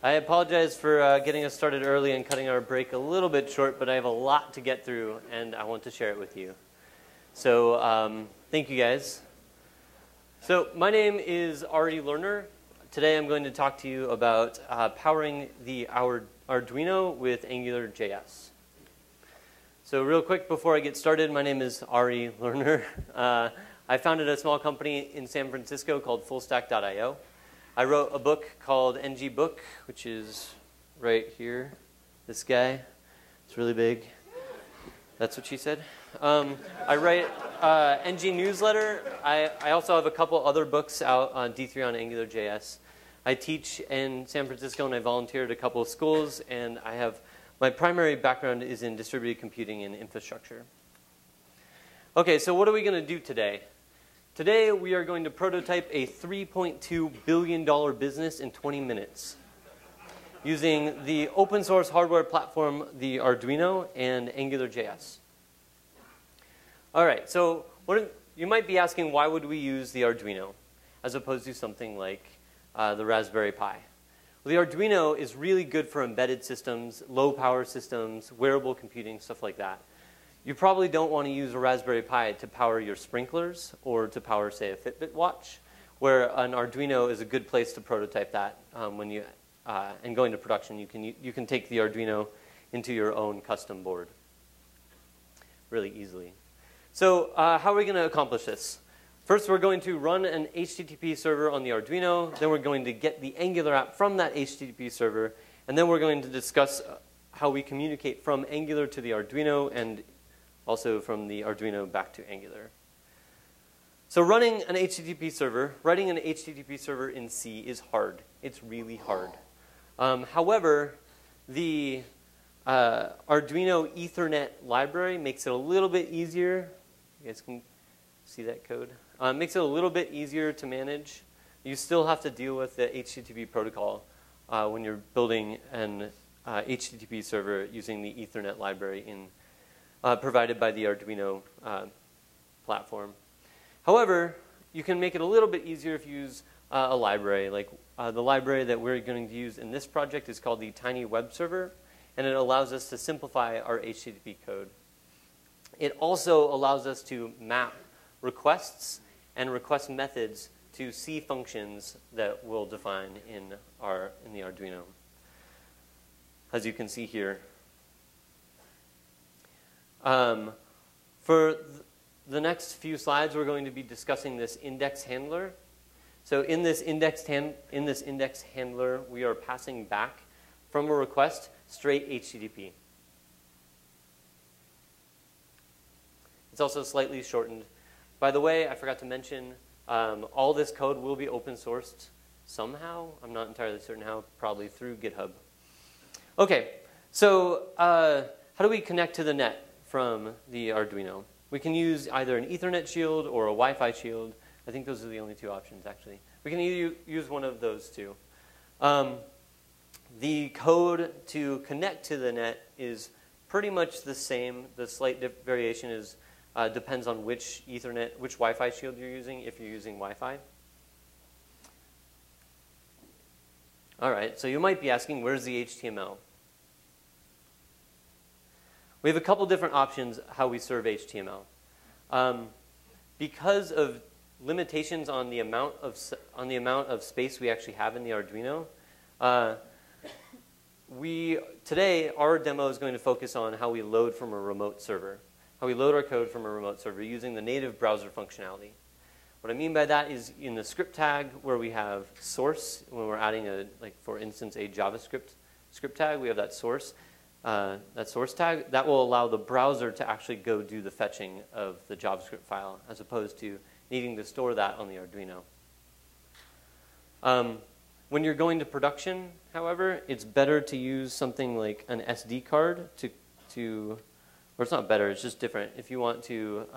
I apologize for getting us started early and cutting our break a little bit short, but I have a lot to get through, and I want to share it with you. So thank you, guys. So my name is Ari Lerner. Today I'm going to talk to you about powering our Arduino with AngularJS. So real quick before I get started, my name is Ari Lerner. I founded a small company in San Francisco called fullstack.io. I wrote a book called NG-Book, which is right here. This guy. It's really big. That's what she said. I write NG newsletter. I also have a couple other books out on D3 on AngularJS. I teach in San Francisco, and I volunteer at a couple of schools, and my primary background is in distributed computing and infrastructure. Okay, so what are we going to do today? Today, we are going to prototype a $3.2 billion business in 20 minutes using the open source hardware platform, the Arduino, and AngularJS. All right, so you might be asking, why would we use the Arduino as opposed to something like the Raspberry Pi? Well, the Arduino is really good for embedded systems, low power systems, wearable computing, stuff like that. You probably don't want to use a Raspberry Pi to power your sprinklers or to power, say, a Fitbit watch, where an Arduino is a good place to prototype that. And go into production, you can take the Arduino into your own custom board really easily. So how are we going to accomplish this? First, we're going to run an HTTP server on the Arduino. Then we're going to get the Angular app from that HTTP server. And then we're going to discuss how we communicate from Angular to the Arduino and also from the Arduino back to Angular. So running an HTTP server, writing an HTTP server in C is hard. It's really hard. However, the Arduino Ethernet library makes it a little bit easier. You guys can see that code. Makes it a little bit easier to manage. You still have to deal with the HTTP protocol when you're building an HTTP server using the Ethernet library provided by the Arduino platform. However, you can make it a little bit easier if you use a library. Like the library that we're going to use in this project is called the Tiny Web Server, and it allows us to simplify our HTTP code. It also allows us to map requests and request methods to C functions that we'll define in the Arduino, as you can see here. For the next few slides, we're going to be discussing this index handler. So in this index handler, we are passing back from a request straight HTTP. It's also slightly shortened. By the way, I forgot to mention, all this code will be open sourced somehow. I'm not entirely certain how, probably through GitHub. Okay, so how do we connect to the net from the Arduino? We can use either an Ethernet shield or a Wi-Fi shield. I think those are the only two options, actually. We can either use one of those two. The code to connect to the net is pretty much the same. The slight variation is depends on which Wi-Fi shield you're using, if you're using Wi-Fi. All right, so you might be asking, where's the HTML? We have a couple different options how we serve HTML. Because of limitations on the amount of space we actually have in the Arduino, today our demo is going to focus on how we load from a remote server, how we load our code from a remote server using the native browser functionality. What I mean by that is in the script tag where we have source, when we're adding for instance, a JavaScript script tag, we have that source tag. That will allow the browser to actually go do the fetching of the JavaScript file as opposed to needing to store that on the Arduino. When you're going to production, however, it's better to use something like an SD card or it's not better, it's just different. If you want to,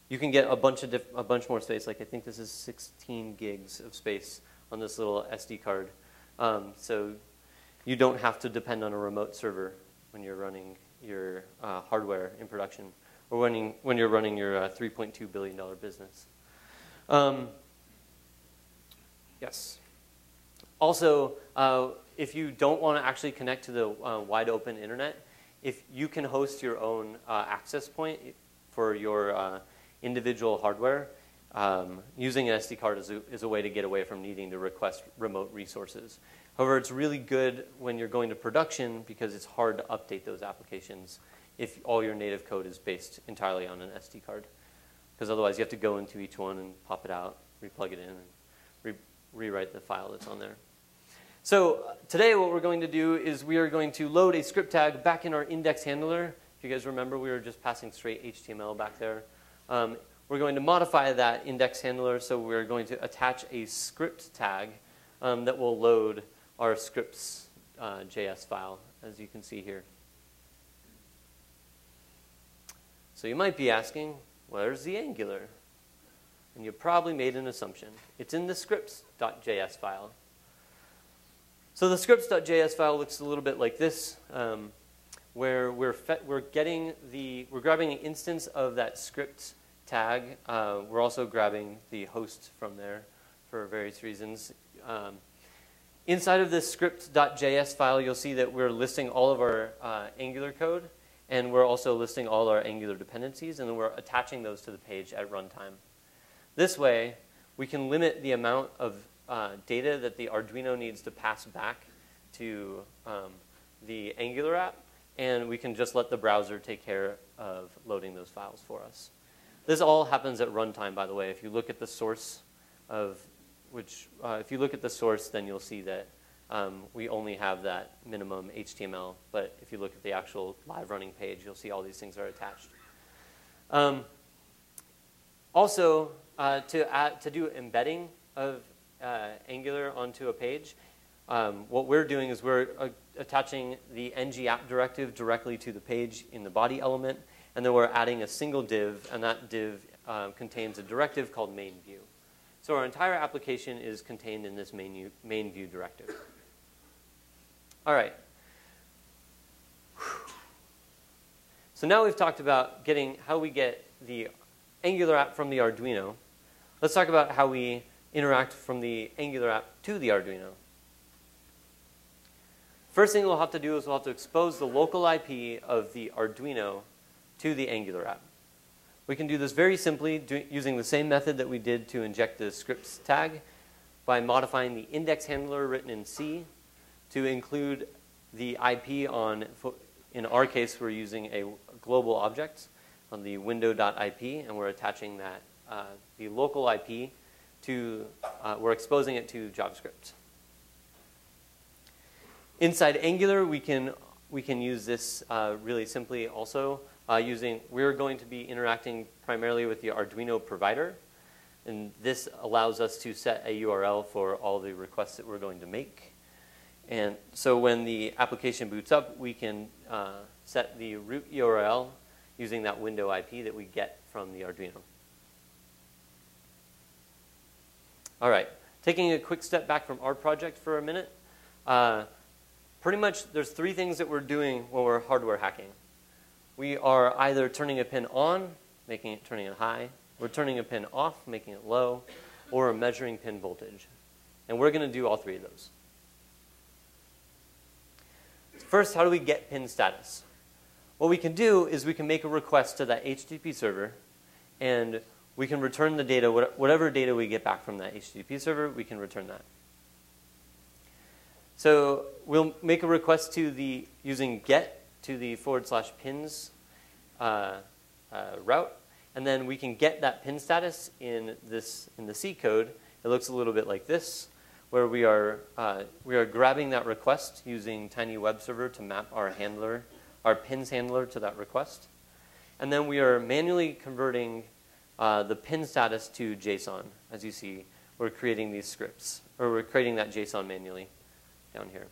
you can get a bunch more space. Like I think this is 16 gigs of space on this little SD card. So you don't have to depend on a remote server when you're running your hardware in production, or when you're running your $3.2 billion business. Yes. Also, if you don't want to actually connect to the wide open internet, if you can host your own access point for your individual hardware, using an SD card is a way to get away from needing to request remote resources. However, it's really good when you're going to production because it's hard to update those applications if all your native code is based entirely on an SD card. Because otherwise you have to go into each one and pop it out, replug it in, and rewrite the file that's on there. So today what we're going to do is we are going to load a script tag back in our index handler. If you guys remember, we were just passing straight HTML back there. We're going to modify that index handler, so we're going to attach a script tag that will load our scripts JS file, as you can see here. So you might be asking, where's the Angular? And you probably made an assumption. It's in the scripts.js file. So the scripts.js file looks a little bit like this, where we're grabbing an instance of that script tag. We're also grabbing the host from there for various reasons. Inside of this script.js file, you'll see that we're listing all of our Angular code, and we're also listing all our Angular dependencies, and then we're attaching those to the page at runtime. This way, we can limit the amount of data that the Arduino needs to pass back to the Angular app, and we can just let the browser take care of loading those files for us. This all happens at runtime, by the way. If you look at the source if you look at the source, then you'll see that we only have that minimum HTML. But if you look at the actual live running page, you'll see all these things are attached. Also, to do embedding of Angular onto a page, what we're doing is we're attaching the ng app directive directly to the page in the body element, and then we're adding a single div, and that div contains a directive called main view. So our entire application is contained in this main view directive. All right. So now we've talked about how we get the Angular app from the Arduino. Let's talk about how we interact from the Angular app to the Arduino. First thing we'll have to do is we'll have to expose the local IP of the Arduino to the Angular app. We can do this very simply using the same method that we did to inject the scripts tag by modifying the index handler written in C to include the IP on, in our case, we're using a global object on the window.ip, and we're attaching that, the local IP to, we're exposing it to JavaScript. Inside Angular, we can use this really simply also. We're going to be interacting primarily with the Arduino provider, and this allows us to set a URL for all the requests that we're going to make. And so when the application boots up, we can set the root URL using that window IP that we get from the Arduino. All right, taking a quick step back from our project for a minute. Pretty much there's three things that we're doing when we're hardware hacking. We are either turning a pin on, turning it high, we're turning a pin off, making it low, or measuring pin voltage. And we're going to do all three of those. First, how do we get pin status? What we can do is we can make a request to that HTTP server, and we can return the data, whatever data we get back from that HTTP server, we can return that. So we'll make a request using get to the /pins route, and then we can get that pin status in the C code. It looks a little bit like this, where we are grabbing that request using tiny web server to map our pins handler to that request, and then we are manually converting the pin status to JSON. As you see, we're creating these scripts, or we're creating that JSON manually down here.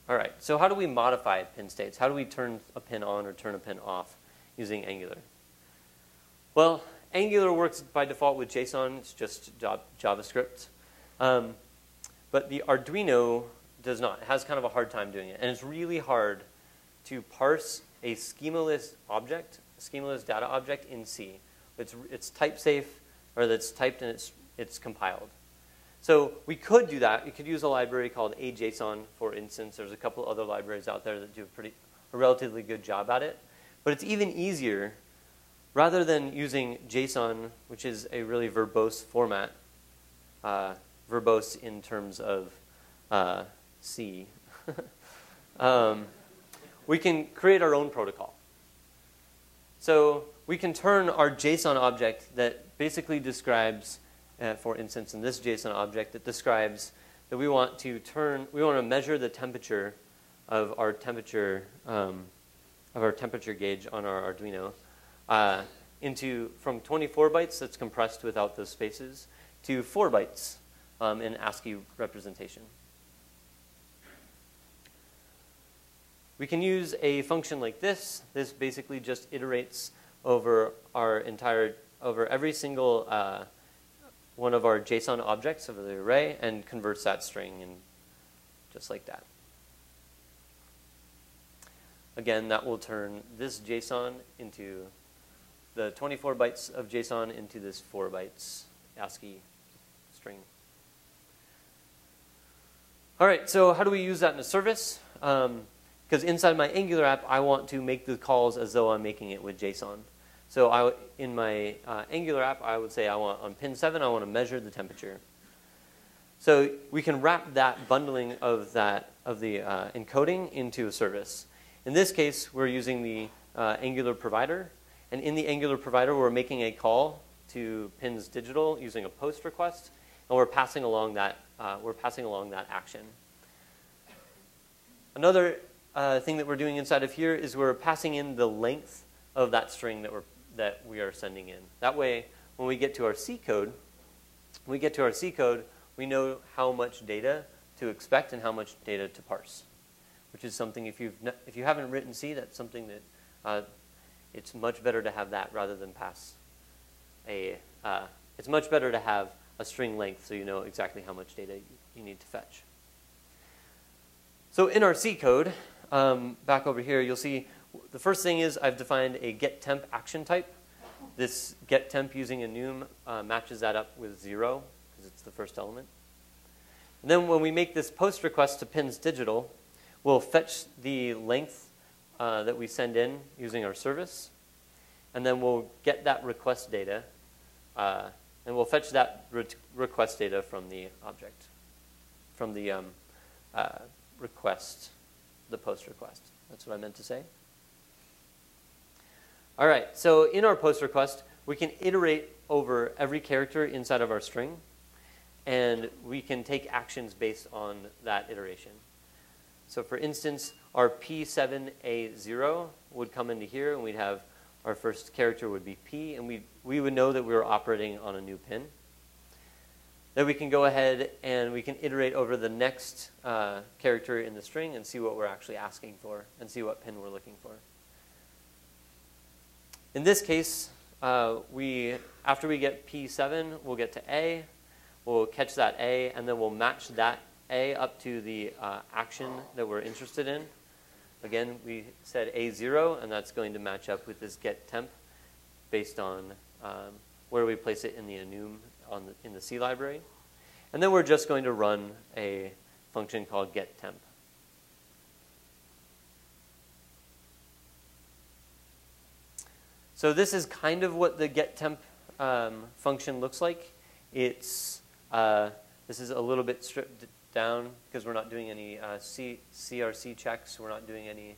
All right, so how do we modify pin states? How do we turn a pin on or turn a pin off using Angular? Well, Angular works by default with JSON. It's just JavaScript. But the Arduino does not. It has kind of a hard time doing it. And it's really hard to parse a schemaless data object in C. It's type safe, or that's typed and it's it's compiled. So we could do that. You could use a library called AJSON, for instance. There's a couple other libraries out there that do a relatively good job at it. But it's even easier, rather than using JSON, which is a really verbose format, verbose in terms of C, we can create our own protocol. So we can turn our JSON object that basically describes, for instance, in this JSON object, that describes that we want to measure the temperature of our temperature gauge on our Arduino from 24 bytes that's compressed without those spaces to 4 bytes in ASCII representation. We can use a function like this. This basically just iterates over every single one of our JSON objects of the array and converts that string, and just like that. Again, that will turn this JSON into the 24 bytes of JSON into this 4 bytes ASCII string. All right, so how do we use that in a service? Because inside my Angular app, I want to make the calls as though I'm making it with JSON. So in my Angular app, I would say on pin 7, I want to measure the temperature. So we can wrap that bundling of the encoding into a service. In this case, we're using the Angular provider. And in the Angular provider, we're making a call to pins digital using a post request, and we're passing along that action. Another thing that we're doing inside of here is we're passing in the length of that string that we are sending in. That way, when we get to our C code, we know how much data to expect and how much data to parse, which is something if you haven't written C, that's something that it's much better to have that rather than pass it's much better to have a string length so you know exactly how much data you need to fetch. So in our C code, back over here, you'll see the first thing is I've defined a getTemp action type. This getTemp using enum matches that up with 0 because it's the first element. And then when we make this post request to pins digital, we'll fetch the length that we send in using our service, and then we'll get that request data, and we'll fetch that request data from the object, from the request, the post request. That's what I meant to say. All right, so in our post request, we can iterate over every character inside of our string, and we can take actions based on that iteration. So for instance, our P7A0 would come into here, and we'd have our first character would be P, and we would know that we were operating on a new pin. Then we can go ahead and we can iterate over the next character in the string and see what we're actually asking for and see what pin we're looking for. In this case, after we get P7, we'll get to A, we'll catch that A, and then we'll match that A up to the action that we're interested in. Again, we said A0, and that's going to match up with this getTemp based on where we place it in the enum in the C library. And then we're just going to run a function called getTemp. So this is kind of what the getTemp function looks like. This is a little bit stripped down because we're not doing any CRC checks. We're not doing any.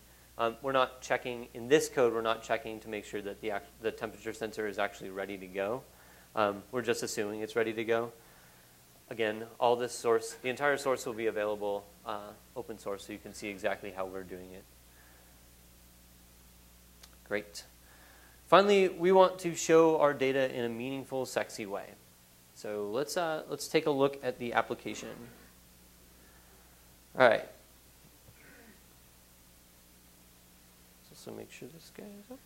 We're not checking in this code. We're not checking to make sure that the temperature sensor is actually ready to go. We're just assuming it's ready to go. Again, all this source, the entire source will be available open source, so you can see exactly how we're doing it. Great. Finally, we want to show our data in a meaningful, sexy way. So let's take a look at the application. All right. So make sure this guy is up.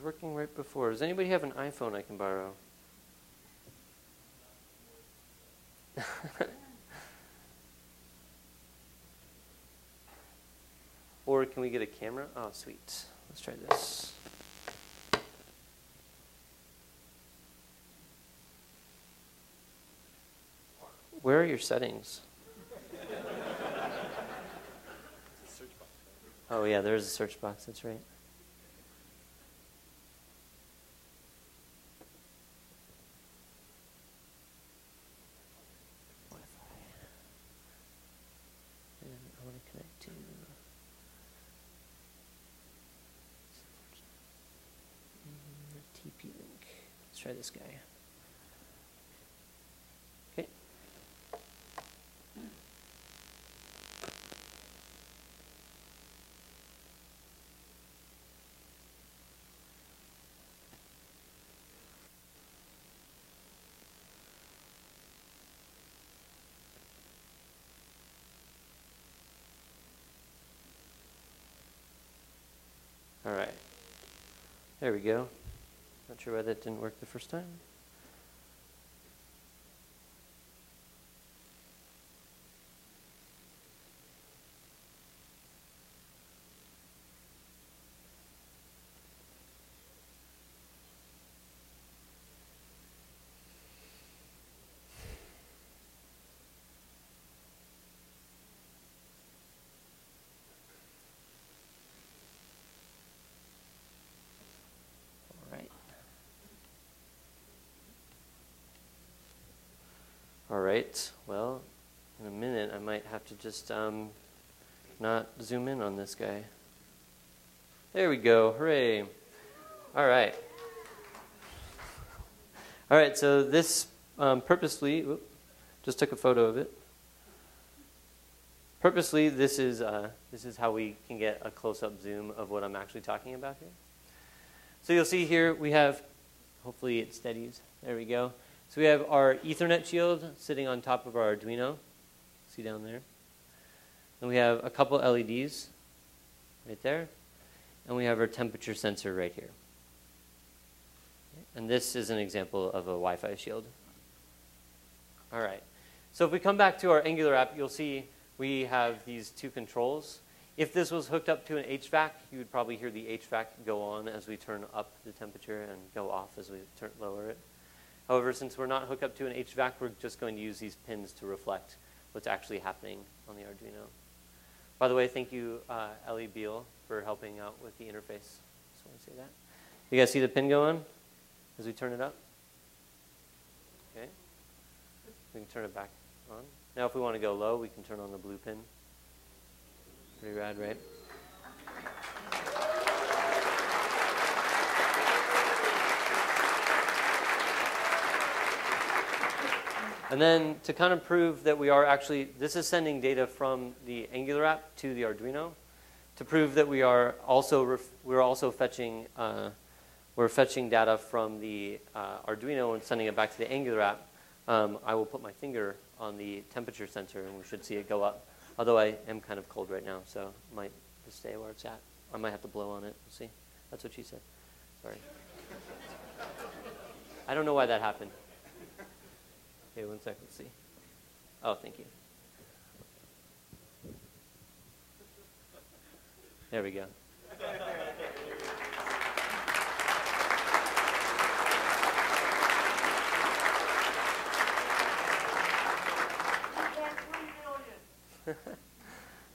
working right before. Does anybody have an iPhone I can borrow? Or can we get a camera? Oh, sweet. Let's try this. Where are your settings? Oh, yeah, there's a search box. That's right. Wi-Fi. And I want to connect to... TP link. Let's try this guy. Okay. All right. There we go. Not sure why that didn't work the first time. All right, well, in a minute I might have to just not zoom in on this guy. There we go, hooray. All right. All right, so this purposely, just took a photo of it. Purposely, this is how we can get a close-up zoom of what I'm actually talking about here. So you'll see here we have, hopefully it steadies, there we go. So we have our Ethernet shield sitting on top of our Arduino. See down there? And we have a couple LEDs right there. And we have our temperature sensor right here. And this is an example of a Wi-Fi shield. All right. So if we come back to our Angular app, you'll see we have these two controls. If this was hooked up to an HVAC, you would probably hear the HVAC go on as we turn up the temperature and go off as we lower it. However, since we're not hooked up to an HVAC, we're just going to use these pins to reflect what's actually happening on the Arduino. By the way, thank you, Ellie Beal, for helping out with the interface. Just want to say that. You guys see the pin go on as we turn it up? Okay. We can turn it back on. Now, if we want to go low, we can turn on the blue pin. Pretty rad, right? And then to kind of prove that we are actually, this is sending data from the Angular app to the Arduino. To prove that we are also, we're also fetching, we're fetching data from the Arduino and sending it back to the Angular app. I will put my finger on the temperature sensor and we should see it go up. Although I am kind of cold right now, so I might just stay where it's at. I might have to blow on it. We'll see. That's what she said. Sorry. I don't know why that happened. Okay, 1 second, let's see. Oh, thank you. There we go.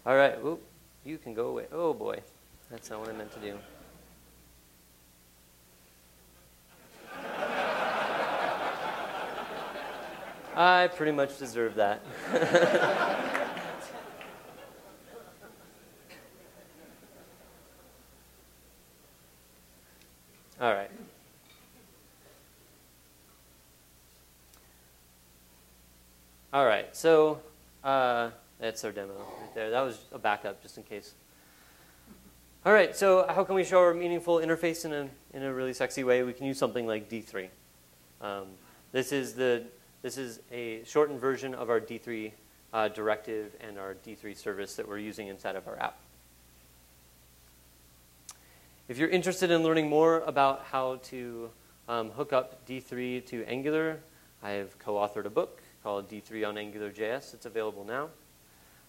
All right, whoop, you can go away. Oh boy, that's not what I meant to do. I pretty much deserve that. All right. All right, so that's our demo right there. That was a backup just in case. All right, so how can we show our meaningful interface in a really sexy way? We can use something like D3. This is a shortened version of our D3 directive and our D3 service that we're using inside of our app. If you're interested in learning more about how to hook up D3 to Angular, I have co-authored a book called D3 on AngularJS. It's available now.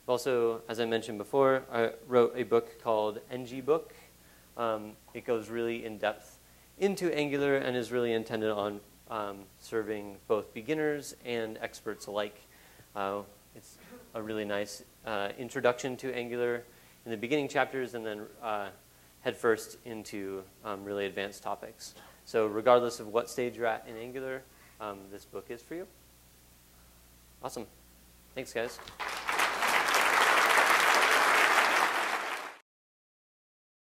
Also, as I mentioned before, I wrote a book called NG-Book. It goes really in depth into Angular and is really intended on serving both beginners and experts alike. It's a really nice introduction to Angular in the beginning chapters, and then head first into really advanced topics. So regardless of what stage you're at in Angular, this book is for you. Awesome. Thanks, guys.